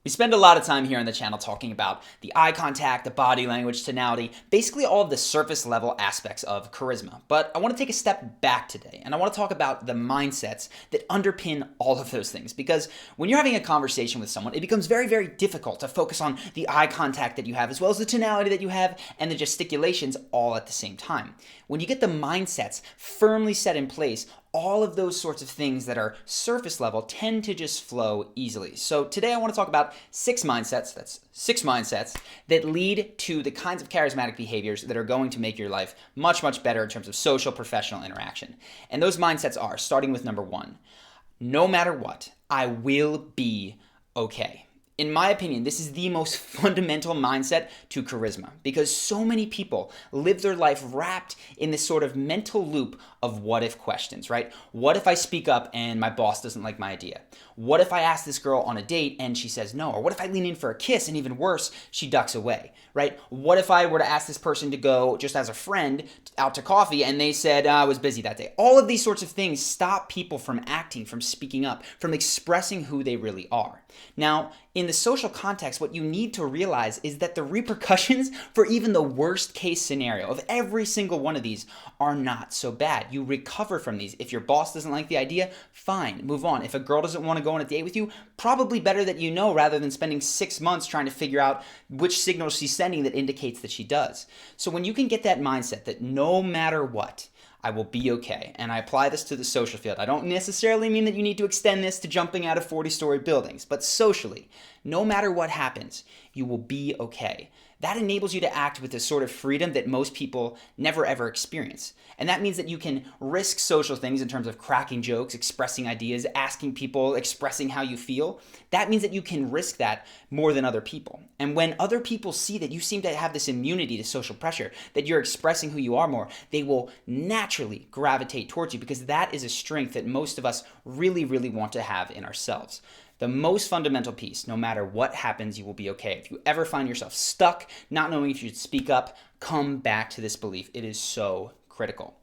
We spend a lot of time here on the channel talking about the eye contact, the body language, tonality, basically all of the surface level aspects of charisma. But I want to take a step back today and I want to talk about the mindsets that underpin all of those things. Because when you're having a conversation with someone, it becomes very, very difficult to focus on the eye contact that you have, as well as the tonality that you have and the gesticulations all at the same time. When you get the mindsets firmly set in place, all of those sorts of things that are surface level tend to just flow easily. So today I want to talk about six mindsets that lead to the kinds of charismatic behaviors that are going to make your life much, much better in terms of social, professional interaction. And those mindsets are, starting with number one, no matter what, I will be okay. In my opinion, this is the most fundamental mindset to charisma because so many people live their life wrapped in this sort of mental loop of what if questions, right? What if I speak up and my boss doesn't like my idea? What if I ask this girl on a date and she says no? Or what if I lean in for a kiss and even worse, she ducks away, right? What if I were to ask this person to go just as a friend out to coffee and they said I was busy that day? All of these sorts of things stop people from acting, from speaking up, from expressing who they really are. Now, in the social context, what you need to realize is that the repercussions for even the worst case scenario of every single one of these are not so bad. You recover from these. If your boss doesn't like the idea, fine, move on. If a girl doesn't want to go on a date with you, probably better that you know rather than spending 6 months trying to figure out which signal she's sending that indicates that she does. So when you can get that mindset that no matter what, I will be okay. And I apply this to the social field. I don't necessarily mean that you need to extend this to jumping out of 40-story buildings, but socially, no matter what happens, you will be okay. That enables you to act with the sort of freedom that most people never ever experience. And that means that you can risk social things in terms of cracking jokes, expressing ideas, asking people, expressing how you feel. That means that you can risk that more than other people. And when other people see that you seem to have this immunity to social pressure, that you're expressing who you are more, they will naturally gravitate towards you because that is a strength that most of us really, really want to have in ourselves. The most fundamental piece, no matter what happens, you will be okay. If you ever find yourself stuck, not knowing if you should speak up, come back to this belief. It is so critical.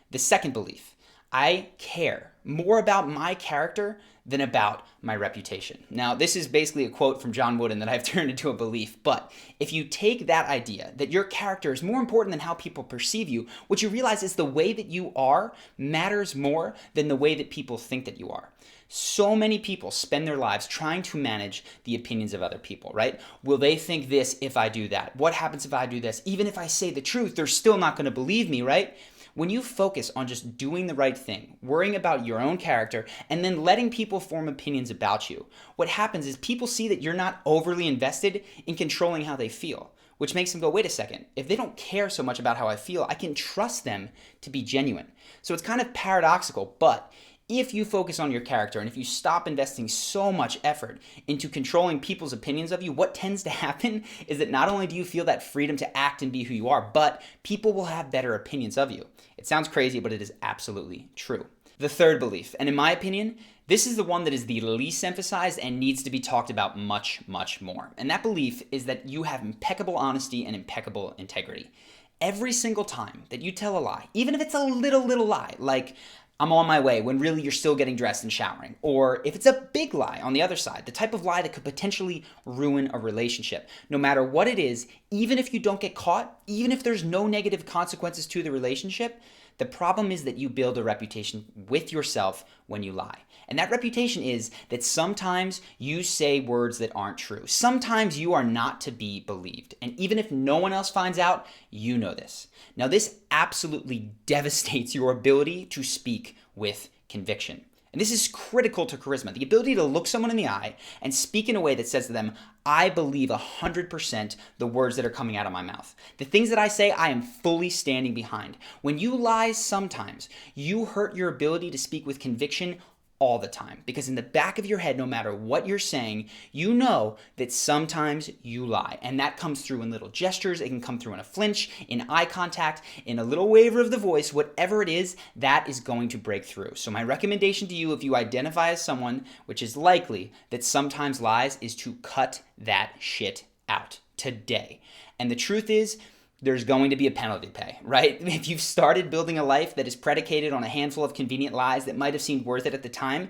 The second belief, I care more about my character than about my reputation. Now, this is basically a quote from John Wooden that I've turned into a belief, but if you take that idea that your character is more important than how people perceive you, what you realize is the way that you are matters more than the way that people think that you are. So many people spend their lives trying to manage the opinions of other people, right? Will they think this if I do that? What happens if I do this? Even if I say the truth, they're still not going to believe me, right? When you focus on just doing the right thing, worrying about your own character, and then letting people form opinions about you, what happens is people see that you're not overly invested in controlling how they feel, which makes them go, wait a second, if they don't care so much about how I feel, I can trust them to be genuine. So it's kind of paradoxical, but if you focus on your character and if you stop investing so much effort into controlling people's opinions of you, what tends to happen is that not only do you feel that freedom to act and be who you are, but people will have better opinions of you. It sounds crazy, but it is absolutely true. The third belief, and in my opinion, this is the one that is the least emphasized and needs to be talked about much, much more. And that belief is that you have impeccable honesty and impeccable integrity. Every single time that you tell a lie, even if it's a little lie, like I'm on my way when really you're still getting dressed and showering. Or if it's a big lie on the other side, the type of lie that could potentially ruin a relationship. No matter what it is, even if you don't get caught, even if there's no negative consequences to the relationship, the problem is that you build a reputation with yourself when you lie. And that reputation is that sometimes you say words that aren't true. Sometimes you are not to be believed. And even if no one else finds out, you know this. Now, this absolutely devastates your ability to speak with conviction. And this is critical to charisma, the ability to look someone in the eye and speak in a way that says to them, I believe 100% the words that are coming out of my mouth. The things that I say, I am fully standing behind. When you lie sometimes, you hurt your ability to speak with conviction all the time. Because in the back of your head, no matter what you're saying, you know that sometimes you lie. And that comes through in little gestures. It can come through in a flinch, in eye contact, in a little waver of the voice. Whatever it is, that is going to break through. So my recommendation to you, if you identify as someone, which is likely that sometimes lies, is to cut that shit out today. And the truth is, there's going to be a penalty to pay, right? If you've started building a life that is predicated on a handful of convenient lies that might have seemed worth it at the time,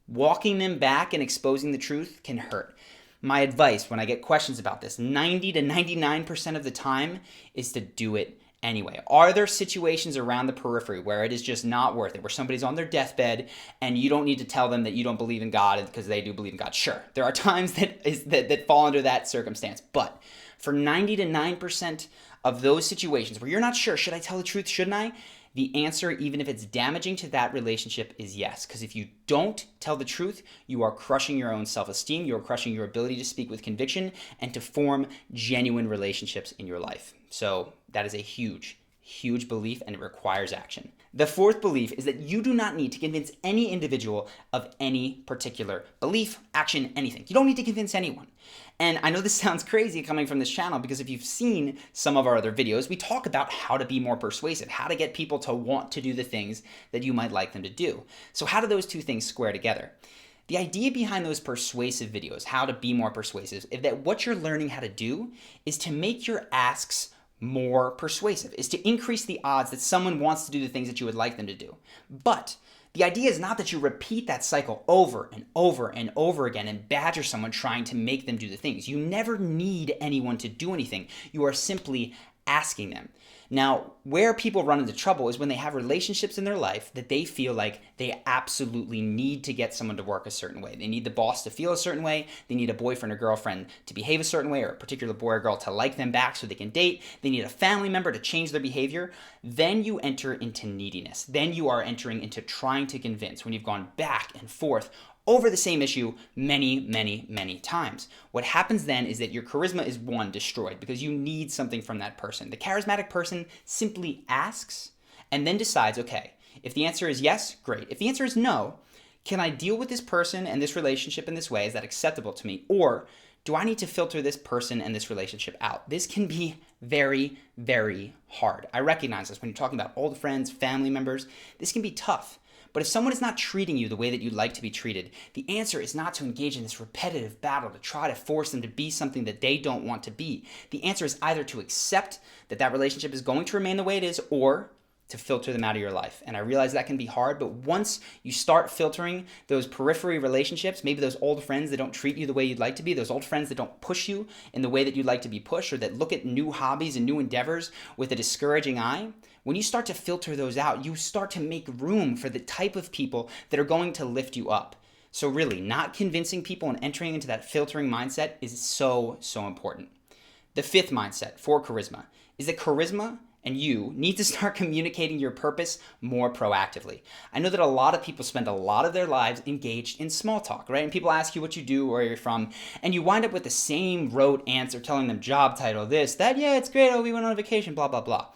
walking them back and exposing the truth can hurt. my advice when I get questions about this, 90 to 99% of the time, is to do it anyway. Are there situations around the periphery where it is just not worth it, where somebody's on their deathbed and you don't need to tell them that you don't believe in God because they do believe in God? Sure, there are times that fall under that circumstance, but for 90 to 9% of those situations where you're not sure, should I tell the truth, shouldn't I? The answer, even if it's damaging to that relationship, is yes. Because if you don't tell the truth, you are crushing your own self-esteem, you're crushing your ability to speak with conviction and to form genuine relationships in your life. So that is a huge, huge belief, and it requires action. The fourth belief is that you do not need to convince any individual of any particular belief, action, anything. You don't need to convince anyone. And I know this sounds crazy coming from this channel, because if you've seen some of our other videos, we talk about how to be more persuasive, how to get people to want to do the things that you might like them to do. So how do those two things square together? The idea behind those persuasive videos, how to be more persuasive, is that what you're learning how to do is to make your asks more persuasive, is to increase the odds that someone wants to do the things that you would like them to do. But the idea is not that you repeat that cycle over and over and over again and badger someone trying to make them do the things. You never need anyone to do anything. You are simply asking them. Now, where people run into trouble is when they have relationships in their life that they feel like they absolutely need to get someone to work a certain way. They need the boss to feel a certain way. They need a boyfriend or girlfriend to behave a certain way, or a particular boy or girl to like them back so they can date. They need a family member to change their behavior. Then you enter into neediness. Then you are entering into trying to convince, when you've gone back and forth over the same issue many, many, many times. What happens then is that your charisma is, one, destroyed because you need something from that person. The charismatic person simply asks and then decides, okay, if the answer is yes, great. If the answer is no, can I deal with this person and this relationship in this way? Is that acceptable to me? Or do I need to filter this person and this relationship out? This can be very, very hard. I recognize this when you're talking about old friends, family members. This can be tough. But if someone is not treating you the way that you'd like to be treated, the answer is not to engage in this repetitive battle to try to force them to be something that they don't want to be. The answer is either to accept that that relationship is going to remain the way it is, or to filter them out of your life. And I realize that can be hard, but once you start filtering those periphery relationships, maybe those old friends that don't treat you the way you'd like to be, those old friends that don't push you in the way that you'd like to be pushed, or that look at new hobbies and new endeavors with a discouraging eye, when you start to filter those out, you start to make room for the type of people that are going to lift you up. So really, not convincing people and entering into that filtering mindset is so, so important. The fifth mindset for charisma is that charisma and you need to start communicating your purpose more proactively. I know that a lot of people spend a lot of their lives engaged in small talk, right? And people ask you what you do, where you're from, and you wind up with the same rote answer, telling them job title, this, that, yeah, it's great, oh, we went on a vacation, blah, blah, blah.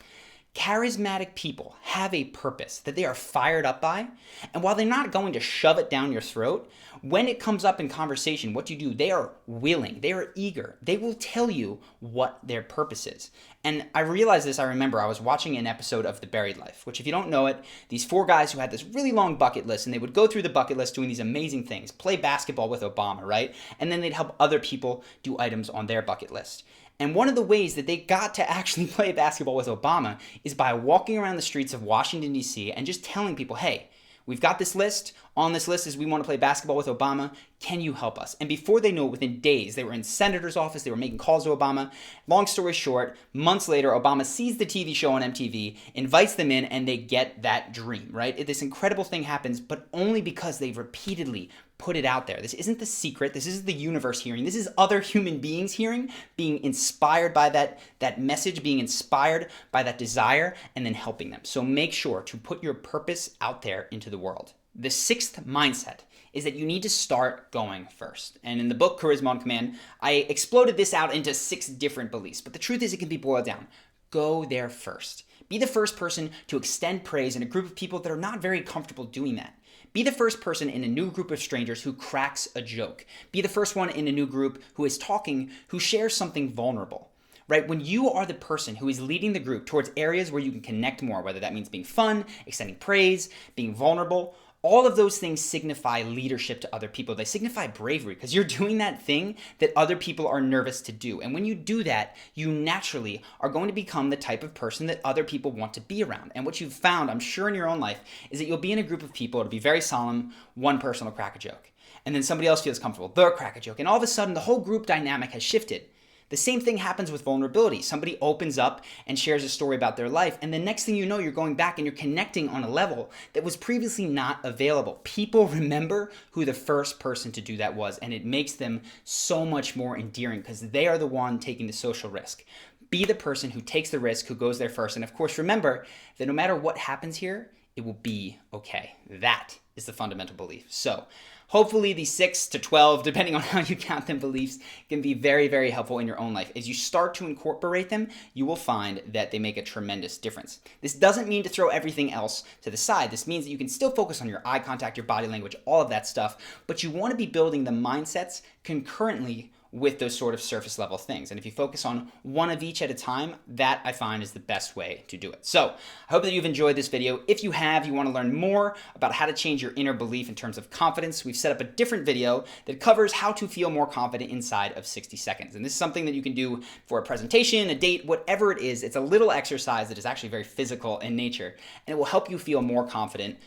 Charismatic people have a purpose that they are fired up by, and while they're not going to shove it down your throat, when it comes up in conversation, what you do, they are willing, they are eager, they will tell you what their purpose is. And I realized this, I remember I was watching an episode of The Buried Life, which if you don't know it, these four guys who had this really long bucket list, and they would go through the bucket list doing these amazing things, play basketball with Obama, right? And then they'd help other people do items on their bucket list. And one of the ways that they got to actually play basketball with Obama is by walking around the streets of Washington, D.C. and just telling people, hey, we've got this list. On this list is we want to play basketball with Obama. Can you help us? And before they knew it, within days, they were in senator's office. They were making calls to Obama. Long story short, months later, Obama sees the TV show on MTV, invites them in, and they get that dream, right? This incredible thing happens, but only because they've repeatedly put it out there. This isn't the secret. This isn't the universe hearing. This is other human beings hearing, being inspired by that message, being inspired by that desire, and then helping them. So make sure to put your purpose out there into the world. The sixth mindset is that you need to start going first. And in the book, Charisma on Command, I exploded this out into 6 different beliefs. But the truth is, it can be boiled down. Go there first. Be the first person to extend praise in a group of people that are not very comfortable doing that. Be the first person in a new group of strangers who cracks a joke. Be the first one in a new group who is talking, who shares something vulnerable. Right? When you are the person who is leading the group towards areas where you can connect more, whether that means being fun, extending praise, being vulnerable, all of those things signify leadership to other people. They signify bravery because you're doing that thing that other people are nervous to do. And when you do that, you naturally are going to become the type of person that other people want to be around. And what you've found, I'm sure in your own life, is that you'll be in a group of people, it'll be very solemn, one person will crack a joke. and then somebody else feels comfortable, they'll crack a joke, and all of a sudden the whole group dynamic has shifted. The same thing happens with vulnerability. Somebody opens up and shares a story about their life, and the next thing you know, you're going back and you're connecting on a level that was previously not available. People remember who the first person to do that was, and it makes them so much more endearing because they are the one taking the social risk. Be the person who takes the risk, who goes there first, and of course, remember that no matter what happens here, it will be okay. That is the fundamental belief. So hopefully these 6 to 12, depending on how you count them, beliefs can be very, very helpful in your own life. As you start to incorporate them, you will find that they make a tremendous difference. This doesn't mean to throw everything else to the side. This means that you can still focus on your eye contact, your body language, all of that stuff, but you want to be building the mindsets concurrently with those sort of surface level things. And if you focus on one of each at a time, that I find is the best way to do it. So I hope that you've enjoyed this video. If you have, you want to learn more about how to change your inner belief in terms of confidence, we've set up a different video that covers how to feel more confident inside of 60 seconds. And this is something that you can do for a presentation, a date, whatever it is. It's a little exercise that is actually very physical in nature, and it will help you feel more confident.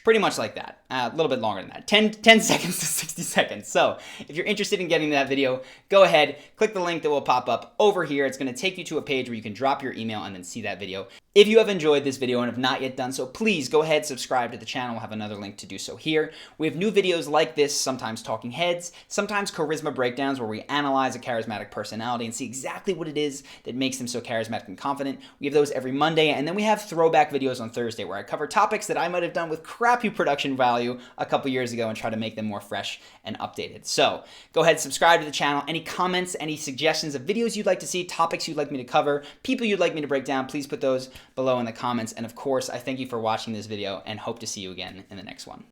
Pretty much like that, a little bit longer than that, 10 seconds to 60 seconds. So if you're interested in getting that video, go ahead, click the link that will pop up over here. It's gonna take you to a page where you can drop your email and then see that video. If you have enjoyed this video and have not yet done so, please go ahead, subscribe to the channel. We'll have another link to do so here. We have new videos like this, sometimes talking heads, sometimes charisma breakdowns where we analyze a charismatic personality and see exactly what it is that makes them so charismatic and confident. We have those every Monday, and then we have throwback videos on Thursday where I cover topics that I might have done with crappy production value a couple years ago and try to make them more fresh and updated. So go ahead, subscribe to the channel. Any comments, any suggestions of videos you'd like to see, topics you'd like me to cover, people you'd like me to break down, please put those below in the comments. And of course, I thank you for watching this video and hope to see you again in the next one.